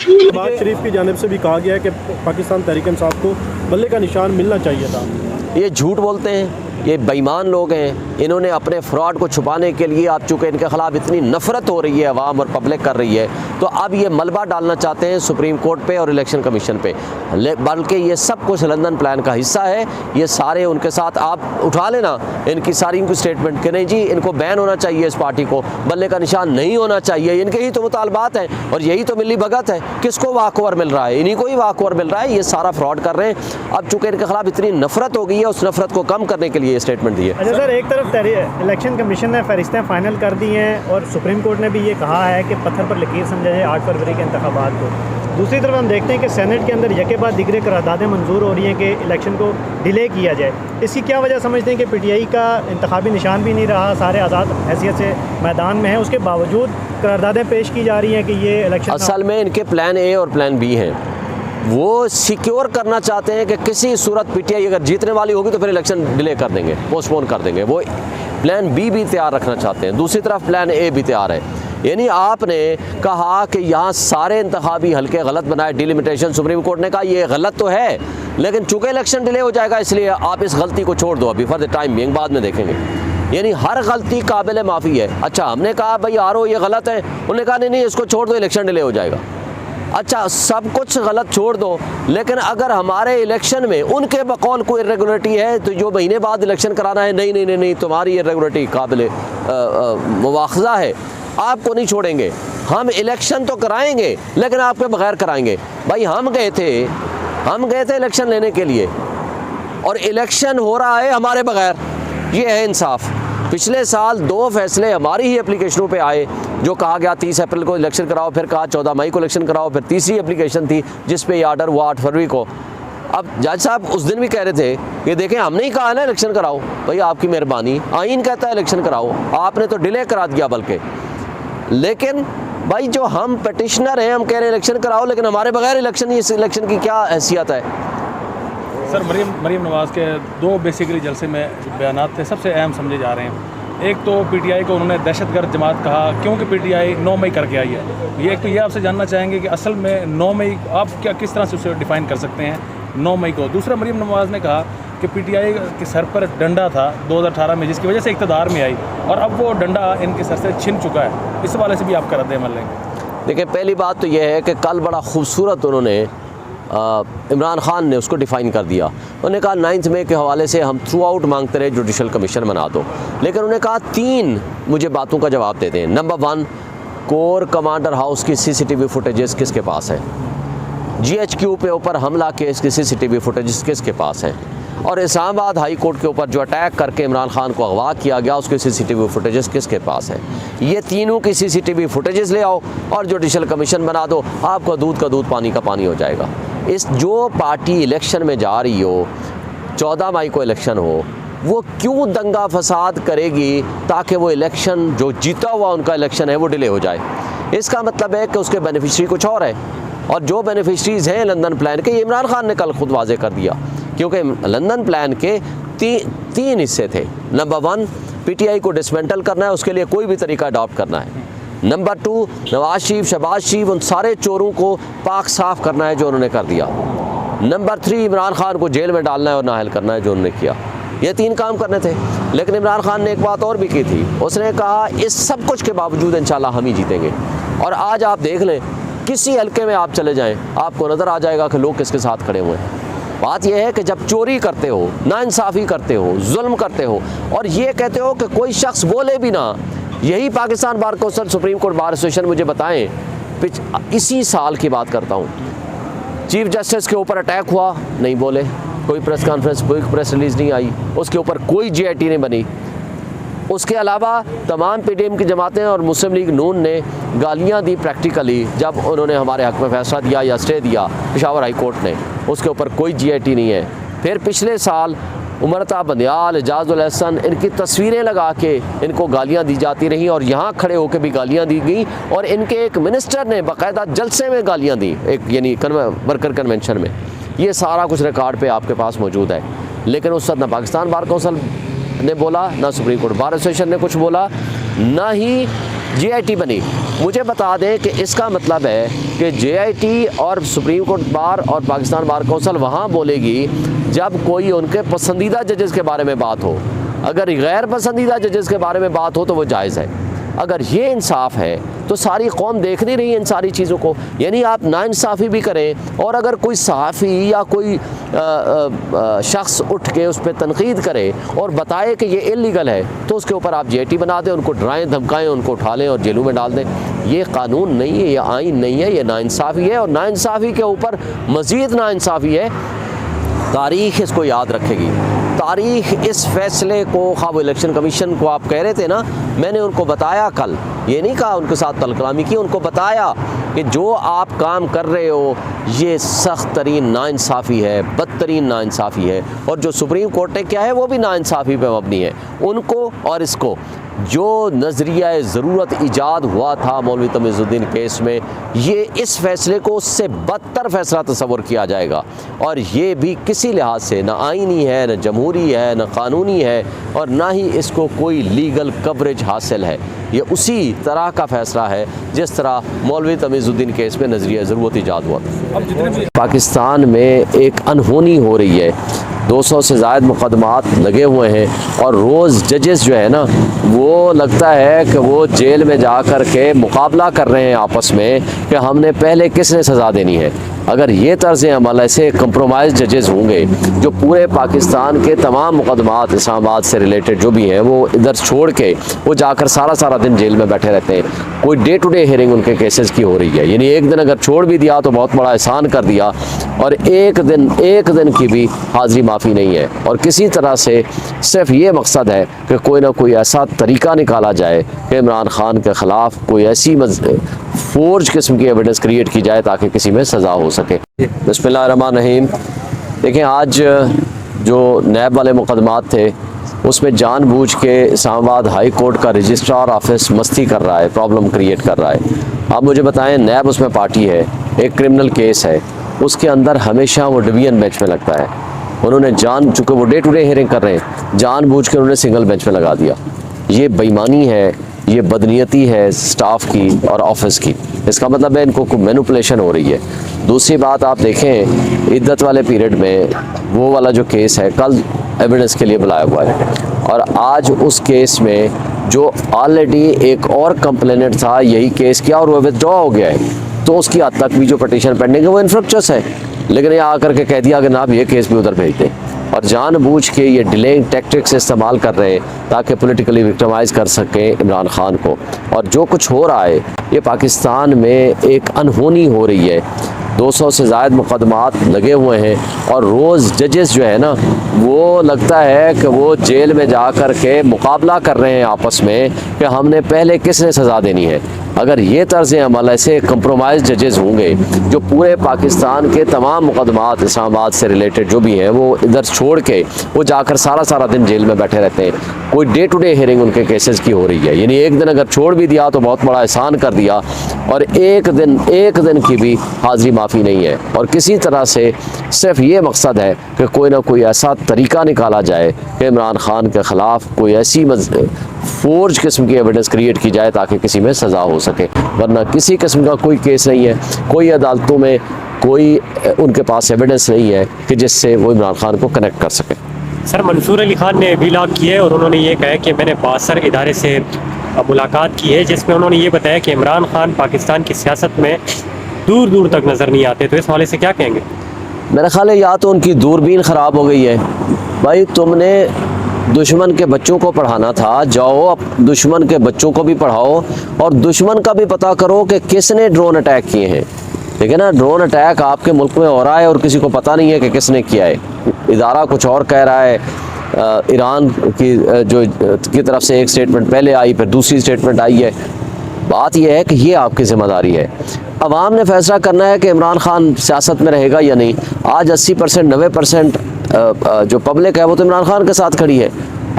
नवाज शरीफ की जानिब से भी कहा गया है कि पाकिस्तान तहरीक इंसाफ को बल्ले का निशान मिलना चाहिए था। ये झूठ बोलते हैं, ये बेईमान लोग हैं। इन्होंने अपने फ्रॉड को छुपाने के लिए, अब चूँकि इनके ख़िलाफ़ इतनी नफ़रत हो रही है अवाम और पब्लिक कर रही है, तो अब ये मलबा डालना चाहते हैं सुप्रीम कोर्ट पे और इलेक्शन कमीशन पे। बल्कि ये सब कुछ लंदन प्लान का हिस्सा है। ये सारे उनके साथ आप उठा लेना इनकी सारी स्टेटमेंट कि नहीं जी इनको बैन होना चाहिए, इस पार्टी को बल्ले का निशान नहीं होना चाहिए। इनके ही तो मुतालबात हैं और यही तो मिली भगत है। किसको वाक ओवर मिल रहा है? इन्हीं को ही वाक ओवर मिल रहा है। ये सारा फ्रॉड कर रहे हैं। अब चूँकि इनके खिलाफ इतनी नफरत हो गई है, उस नफरत को कम करने के लिए ये स्टेटमेंट दी है। अच्छा सर, एक तरफ इलेक्शन कमीशन ने फहरिस्तें फाइनल कर दी हैं और सुप्रीम कोर्ट ने भी ये कहा है कि पत्थर पर लकीर समझा जाए 8 फरवरी के इंतखाबात को। दूसरी तरफ हम देखते हैं कि सेनेट के अंदर यके बाद दिगरे करारदादें मंजूर हो रही हैं कि इलेक्शन को डिले किया जाए। इसकी क्या वजह समझते हैं कि पीटीआई का इंतखाबी निशान भी नहीं रहा, सारे आज़ाद हैसियत से मैदान में हैं, उसके बावजूद करारदादें पेश की जा रही हैं कि ये इलेक्शन असल में इनके प्लान ए और प्लान बी हैं। वो सिक्योर करना चाहते हैं कि किसी सूरत पीटीआई अगर जीतने वाली होगी तो फिर इलेक्शन डिले कर देंगे, पोस्टपोन कर देंगे। वो प्लान बी भी तैयार रखना चाहते हैं। दूसरी तरफ प्लान ए भी तैयार है। यानी आपने कहा कि यहाँ सारे इंतखाबी हल्के गलत बनाए, डिलिमिटेशन, सुप्रीम कोर्ट ने कहा ये गलत तो है, लेकिन चूँकि इलेक्शन डिले हो जाएगा इसलिए आप इस गलती को छोड़ दो अभी फॉर द टाइम बीइंग, बाद में देखेंगे। यानी हर गलती काबिल माफ़ी है। अच्छा, हमने कहा भाई आरओ ये गलत है, उन्होंने कहा नहीं इसको छोड़ दो, इलेक्शन डिले हो जाएगा। अच्छा, सब कुछ गलत छोड़ दो, लेकिन अगर हमारे इलेक्शन में उनके बकौल कोई इरेगुलरिटी है तो जो महीने बाद इलेक्शन कराना है, नहीं नहीं नहीं नहीं तुम्हारी इरेगुलरिटी काबिल मुआखज़ा है, आपको नहीं छोड़ेंगे। हम इलेक्शन तो कराएंगे लेकिन आपके बगैर कराएंगे। भाई हम गए थे इलेक्शन लेने के लिए और इलेक्शन हो रहा है हमारे बगैर। ये है इंसाफ। पिछले साल 2 फैसले हमारी ही एप्लीकेशनों पे आए, जो कहा गया 30 अप्रैल को इलेक्शन कराओ, फिर कहा 14 मई को इलेक्शन कराओ, फिर तीसरी एप्लीकेशन थी जिस पे ये आर्डर हुआ 8 फरवरी को। अब जज साहब उस दिन भी कह रहे थे कि देखें हमने ही कहा ना इलेक्शन कराओ, भाई आपकी मेहरबानी, आइन कहता है इलेक्शन कराओ, आपने तो डिले करा दिया बल्कि। लेकिन भाई जो हम पटिशनर हैं, हम कह रहे हैं इलेक्शन कराओ, लेकिन हमारे बगैर इलेक्शन, इस इलेक्शन की क्या हैसियत है? सर, मरीम नवाज़ के 2 बेसिकली जलसे में बयान थे सबसे अहम समझे जा रहे हैं। एक तो पीटीआई को उन्होंने दहशतगर्द जमात कहा क्योंकि पीटीआई 9 मई करके आई है। ये एक तो ये आपसे जानना चाहेंगे कि असल में 9 मई आप क्या किस तरह से उसे डिफ़ाइन कर सकते हैं 9 मई को। दूसरा, मरीम नवाज़ ने कहा कि पीटीआई के सर पर डंडा था 2018 में, जिसकी वजह से इक़्तिदार में आई और अब वो डंडा इनके सर से छिन चुका है। इस वाले से भी आप रद्द अमल लेंगे? देखिए, पहली बात तो यह है कि कल बड़ा खूबसूरत उन्होंने इमरान खान ने उसको डिफ़ाइन कर दिया। उन्होंने कहा 9 मई के हवाले से हम थ्रू आउट मांगते रहे जुडिशल कमीशन बना दो, लेकिन उन्होंने कहा 3 मुझे बातों का जवाब देते हैं। नंबर 1, कोर कमांडर हाउस की CCTV फुटेजेस किसके पास है? GHQ पे ऊपर हमला केस की CCTV फुटेजेस किसके पास हैं? और इस्लामाबाद हाई कोर्ट के ऊपर जो अटैक करके इमरान खान को अगवा किया गया उसके CCTV फुटेजेस किसके पास है? ये तीनों की CCTV फुटेजेस ले आओ और जुडिशल कमीशन बना दो, आपका दूध का दूध पानी का पानी हो जाएगा। इस जो पार्टी इलेक्शन में जा रही हो, 14 मई को इलेक्शन हो, वो क्यों दंगा फसाद करेगी ताकि वो इलेक्शन जो जीता हुआ उनका इलेक्शन है वो डिले हो जाए? इसका मतलब है कि उसके बेनिफिशरी कुछ और है, और जो बेनिफिशरीज़ हैं लंदन प्लान के, इमरान खान ने कल खुद वाजे कर दिया, क्योंकि लंदन प्लान के 3 हिस्से थे। नंबर 1, पीटीआई को डिसमेंटल करना है, उसके लिए कोई भी तरीका अडॉप्ट करना है। नंबर 2, नवाज शरीफ, शहबाज शरीफ, उन सारे चोरों को पाक साफ करना है जो उन्होंने कर दिया। नंबर 3, इमरान खान को जेल में डालना है और नाअहल करना है जो उन्होंने किया। ये 3 काम करने थे। लेकिन इमरान खान ने एक बात और भी की थी, उसने कहा इस सब कुछ के बावजूद इंशाल्लाह हम ही जीतेंगे। और आज आप देख लें, किसी हल्के में आप चले जाएं, आपको नज़र आ जाएगा कि लोग किसके साथ खड़े हुए हैं। बात यह है कि जब चोरी करते हो, नाइंसाफ़ी करते हो, जुल्म करते हो और ये कहते हो कि कोई शख्स बोले भी ना, यही Pakistan bar council, supreme court bar association मुझे बताएं, इसी साल की बात करता हूँ, चीफ जस्टिस के ऊपर अटैक हुआ, नहीं बोले, कोई प्रेस कॉन्फ्रेंस, कोई प्रेस रिलीज़ नहीं आई, उसके ऊपर कोई GIT नहीं बनी। उसके अलावा तमाम PTM की जमातें और मुस्लिम लीग नून ने गालियाँ दी प्रैक्टिकली जब उन्होंने हमारे हक़ में फ़ैसला दिया या स्टे दिया पेशावर हाई कोर्ट ने, उसके ऊपर कोई GIT नहीं है। फिर पिछले साल उमरता बंदियाल, एजाजुल हसन, इनकी तस्वीरें लगा के इनको गालियाँ दी जाती रहीं और यहाँ खड़े होकर भी गालियाँ दी गई, और इनके एक मिनिस्टर ने बाकायदा जलसे में गालियाँ दी, एक यानी वर्कर कन्वेंशन में। ये सारा कुछ रिकॉर्ड पे आपके पास मौजूद है। लेकिन उस वक्त ना पाकिस्तान बार कौंसिल ने बोला, ना सुप्रीम कोर्ट बार एसोसिएशन ने कुछ बोला, ना ही JIT बनी। मुझे बता दें कि इसका मतलब है कि JIT और सुप्रीम कोर्ट बार और पाकिस्तान बार कौंसिल वहाँ बोलेगी जब कोई उनके पसंदीदा जजेस के बारे में बात हो। अगर गैर पसंदीदा जजेस के बारे में बात हो तो वो जायज़ है। अगर ये इंसाफ है तो सारी कौम देख नहीं रही है इन सारी चीज़ों को। यानी आप नाइंसाफ़ी भी करें और अगर कोई सहाफ़ी या कोई शख्स उठ के उस पर तनकीद करे और बताए कि ये इल्लीगल है तो उसके ऊपर आप JIT बना दें, उनको डराएं धमकाएं, उनको उठा लें और जेलों में डाल दें। ये कानून नहीं है, ये आइन नहीं है, ये नाइंसाफ़ी है। और नाइंसाफ़ी के ऊपर मज़ीद नाइंसाफ़ी है। तारीख़ इसको याद रखेगी। तारीख़ इस फ़ैसले को, खा वो इलेक्शन कमीशन को आप कह रहे थे ना, मैंने उनको बताया कल, ये नहीं कहा उनके साथ तलकलामी की, उनको बताया कि जो आप काम कर रहे हो ये सख्त तरीन नाइंसाफ़ी है, बदतरीन नाइंसाफ़ी है। और जो सुप्रीम कोर्ट ने किया है वो भी नाइंसाफ़ी पे मबनी है। उनको और इसको जो नज़रिया ज़रूरत ईजाद हुआ था मौलवी तमीज़ुद्दीन केस में, ये इस फ़ैसले को उससे बदतर फ़ैसला तस्वर किया जाएगा। और ये भी किसी लिहाज से ना आइनी है, न जमहूरी है, न क़ानूनी है, और ना ही इसको कोई लीगल कवरेज हासिल है। ये उसी तरह का फ़ैसला है जिस तरह मौलवी तमीज़ुद्दीन केस में नज़रिया ज़रूरत ईजाद हुआ था। पाकिस्तान में एक अनहोनी हो रही है, 200 से ज़ायद मुकदमात लगे हुए हैं और रोज़ जजेस जो है ना वो लगता है कि वो जेल में जा कर के मुकाबला कर रहे हैं आपस में कि हमने पहले किसने सज़ा देनी है। अगर ये तर्ज़ अमल ऐसे कंप्रोमाइज़ जजेस होंगे जो पूरे पाकिस्तान के तमाम मुकदमात इस्लामाबाद से रिलेटेड जो भी हैं वो इधर छोड़ के वो जाकर सारा दिन जेल में बैठे रहते हैं। कोई डे टू डे हियरिंग उनके केसेस की हो रही है। यानी एक दिन अगर छोड़ भी दिया तो बहुत बड़ा एहसान कर दिया, और एक दिन की भी हाज़िरी माफ़ी नहीं है। और किसी तरह से सिर्फ ये मकसद है कि कोई ना कोई ऐसा तरीका निकाला जाए कि इमरान खान के ख़िलाफ़ कोई ऐसी फोर्ज किस्म की एविडेंस क्रिएट की जाए ताकि किसी में सज़ा हो सके। बिस्मिल्लाहिर्रहमानिर्रहीम। देखें, आज जो नैब वाले मुकदमात थे उसमें जानबूझ के इस्लामाबाद हाई कोर्ट का रजिस्ट्रार ऑफिस मस्ती कर रहा है, प्रॉब्लम क्रिएट कर रहा है। आप मुझे बताएं, नैब उसमें पार्टी है, एक क्रिमिनल केस है, उसके अंदर हमेशा वो डिवीज़न बेंच में लगता है। उन्होंने चूँकि वो डे टू डे हियरिंग कर रहे हैं, जानबूझ के उन्होंने सिंगल बेंच में लगा दिया। ये बेईमानी है, ये बदनीयती है स्टाफ की और ऑफिस की। इसका मतलब है इनको मैनिपुलेशन हो रही है। दूसरी बात आप देखें, इद्दत वाले पीरियड में वो वाला जो केस है कल एविडेंस के लिए बुलाया हुआ है, और आज उस केस में जो ऑलरेडी एक और कंप्लेनेंट था यही केस किया और वो विथड्रॉ हो गया है, तो उसकी हद तक भी जो पटिशन पेंडिंग है वो इन्फ्रक्चर्स है। लेकिन ये आकर के कह दिया कि ना आप ये केस भी उधर भेज दें, और जानबूझ के ये डिलेइंग टैक्टिक्स इस्तेमाल कर रहे हैं ताकि पॉलिटिकली विक्टिमाइज कर सकें इमरान खान को। और जो कुछ हो रहा है ये पाकिस्तान में एक अनहोनी हो रही है। 200 से ज़ायद मुकदमात लगे हुए हैं और रोज़ जजेस जो है ना वो लगता है कि वो जेल में जा कर के मुकाबला कर रहे हैं आपस में कि हमने पहले किसने सज़ा देनी है। अगर ये तर्ज़ अमल ऐसे कंप्रोमाइज़ जजेस होंगे जो पूरे पाकिस्तान के तमाम मुकदमात इस्लामाबाद से रिलेटेड जो भी हैं वो इधर छोड़ के वो जाकर सारा दिन जेल में बैठे रहते हैं, कोई डे टू डे हियरिंग उनके केसेस की हो रही है। यानी एक दिन अगर छोड़ भी दिया तो बहुत बड़ा एहसान कर दिया, और एक दिन की भी हाज़िरी माफ़ी नहीं है। और किसी तरह से सिर्फ ये मकसद है कि कोई ना कोई ऐसा तरीका निकाला जाए कि इमरान खान के ख़िलाफ़ कोई ऐसी फोर्ज किस्म की एविडेंस क्रिएट की जाए ताकि किसी में सज़ा हो सके। वरना किसी किस्म का कोई केस नहीं है, कोई अदालतों में कोई उनके पास एविडेंस नहीं है कि जिससे वो इमरान खान को कनेक्ट कर सके। सर, मंसूर अली खान ने वीलॉग किए और उन्होंने ये कहा कि मैंने बासर इदारे से मुलाकात की है, जिसमें उन्होंने ये बताया कि इमरान खान पाकिस्तान की सियासत में दूर तक नज़र नहीं आते। तो इस हवाले से क्या कहेंगे? मेरा ख्याल है या तो उनकी दूरबीन ख़राब हो गई है। भाई, तुमने दुश्मन के बच्चों को पढ़ाना था, जाओ अब दुश्मन के बच्चों को भी पढ़ाओ और दुश्मन का भी पता करो कि किसने ड्रोन अटैक किए हैं। ठीक है ना, ड्रोन अटैक आपके मुल्क में हो रहा है और किसी को पता नहीं है कि किसने किया है। इदारा कुछ और कह रहा है, ईरान की तरफ से एक स्टेटमेंट पहले आई, फिर दूसरी स्टेटमेंट आई है। बात यह है कि ये आपकी ज़िम्मेदारी है। अवाम ने फैसला करना है कि इमरान खान सियासत में रहेगा या नहीं। आज 80% 90% जो पब्लिक है वो तो इमरान खान के साथ खड़ी है।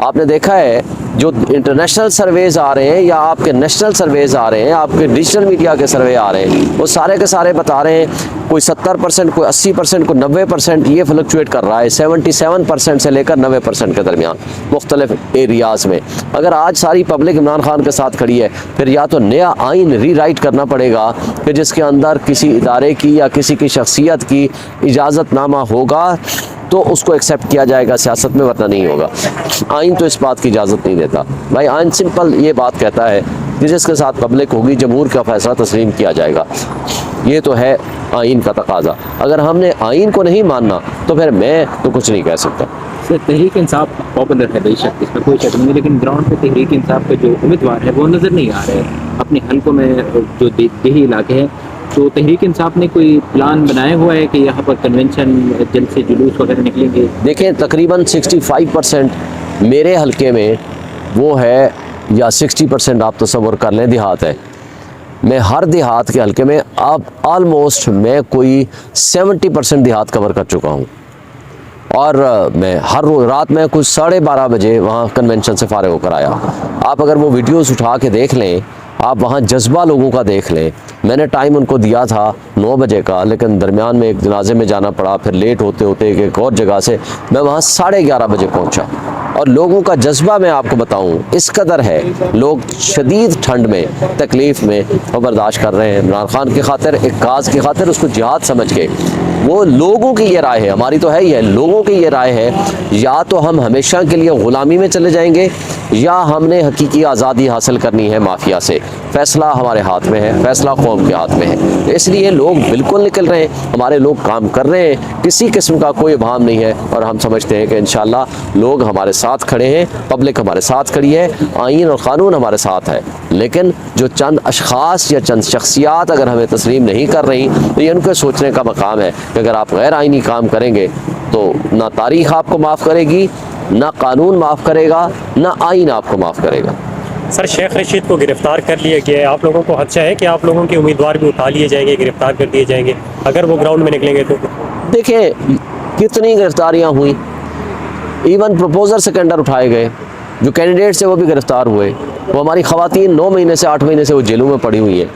आपने देखा है जो इंटरनेशनल सर्वेज आ रहे हैं या आपके नेशनल सर्वेज आ रहे हैं, आपके डिजिटल मीडिया के सर्वे आ रहे हैं, वो सारे के सारे बता रहे हैं कोई 70%, कोई 80%, कोई 90%, ये फ्लक्चुएट कर रहा है 77% से लेकर 90% के दरमियान मुख्तलिफ एरियाज़ में। अगर आज सारी पब्लिक इमरान खान के साथ खड़ी है, फिर या तो नया आइन रीराइट करना पड़ेगा कि जिसके अंदर किसी इदारे की या किसी की शख्सियत की इजाज़तनामा होगा तो उसको एक्सेप्ट किया जाएगा सियासत में, वरना नहीं होगा। आइन तो इस बात की इजाज़त नहीं देता भाई। आइन सिंपल ये बात कहता है कि जिसके साथ पब्लिक होगी जमहूर का फैसला तस्लीम किया जाएगा। ये तो है आइन का तकाजा। अगर हमने आइन को नहीं मानना तो फिर मैं तो कुछ नहीं कह सकता। सर तहरीक इंसाफ पॉपुलर है बेशक, इसमें कोई शक नहीं, लेकिन ग्राउंड पे तहरीक इंसाफ के जो उम्मीदवार है वो नज़र नहीं आ रहे हैं अपने हल्कों में जो देही इलाके हैं। तो तहरीक इंसाफ ने कोई प्लान बनाया हुआ है कि यहाँ पर कन्वेंशन, जलसे, जुलूस वगैरह निकलेंगे? देखें तकरीबन 65% मेरे हल्के में वो है, या 60% आप तसव्वुर कर लें देहात है। मैं हर देहात के हल्के में अब ऑलमोस्ट मैं कोई 70% देहात कवर कर चुका हूँ। और मैं हर रोज़ रात में कुछ 12:30 बजे वहाँ कन्वेंशन से फारिग होकर आया। आप अगर वो वीडियोस उठा के देख लें, आप वहाँ जज्बा लोगों का देख लें। मैंने टाइम उनको दिया था 9 बजे का, लेकिन दरमियान में एक जनाजे में जाना पड़ा, फिर लेट होते होते एक और जगह से मैं वहाँ 11:30 बजे पहुँचा। और लोगों का जज्बा मैं आपको बताऊँ इस कदर है, लोग शदीद ठंड में तकलीफ़ में वो बर्दाश्त कर रहे हैं इमरान खान की खातिर, एक काज की खातिर, उसको जिहाद समझ के। वो लोगों की ये राय है, हमारी तो है ही है, लोगों की ये राय है या तो हम हमेशा के लिए ग़ुलामी में चले जाएंगे या हमने हकीकी आज़ादी हासिल करनी है माफिया से। फ़ैसला हमारे हाथ में है, फ़ैसला कौम के हाथ में है। इसलिए लोग बिल्कुल निकल रहे हैं, हमारे लोग काम कर रहे हैं, किसी किस्म का कोई इबाहम नहीं है। और हम समझते हैं कि इंशाअल्लाह लोग हमारे साथ खड़े हैं, पब्लिक हमारे साथ खड़ी है, आइन और क़ानून हमारे साथ है। लेकिन जो चंद अशख़ास या चंद शख्सियात अगर हमें तस्लीम नहीं कर रही तो ये उनके सोचने का मकाम है कि अगर आप गैर आइनी काम करेंगे तो ना तारीख़ आपको माफ़ करेगी, ना कानून माफ़ करेगा, ना आइन आपको माफ़ करेगा। सर शेख रशीद को गिरफ्तार कर लिया गया है, आप लोगों को खदशा है कि आप लोगों के उम्मीदवार भी उठा लिए जाएंगे, गिरफ्तार कर दिए जाएंगे अगर वो ग्राउंड में निकलेंगे तो? देखें कितनी गिरफ्तारियाँ हुई, इवन प्रपोजर से टेंडर उठाए गए, जो कैंडिडेट्स हैं वो भी गिरफ्तार हुए। वो हमारी ख़वातीन 9 महीने से 8 महीने से वो जेलों में पड़ी हुई हैं,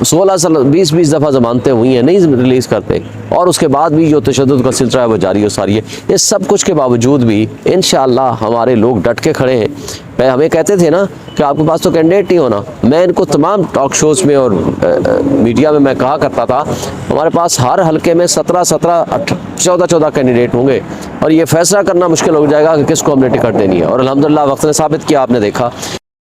16 साल 20 दफ़ा ज़मानतें हुई हैं, नहीं रिलीज़ करते। और उसके बाद भी जो तशद्दुद का सिलसिला है वो जारी और सारी है। इस सब कुछ के बावजूद भी इंशाअल्लाह हमारे लोग डट के खड़े हैं। हमें कहते थे ना कि आपके पास तो कैंडिडेट नहीं होना, मैं इनको तमाम टॉक शोज़ में और मीडिया में मैं कहा करता था हमारे पास हर हल्के में 17, 14 कैंडिडेट होंगे और ये फैसला करना मुश्किल हो जाएगा कि किसको हमने टिकट देनी है। और अल्हम्दुलिल्लाह वक्त ने साबित किया, आपने देखा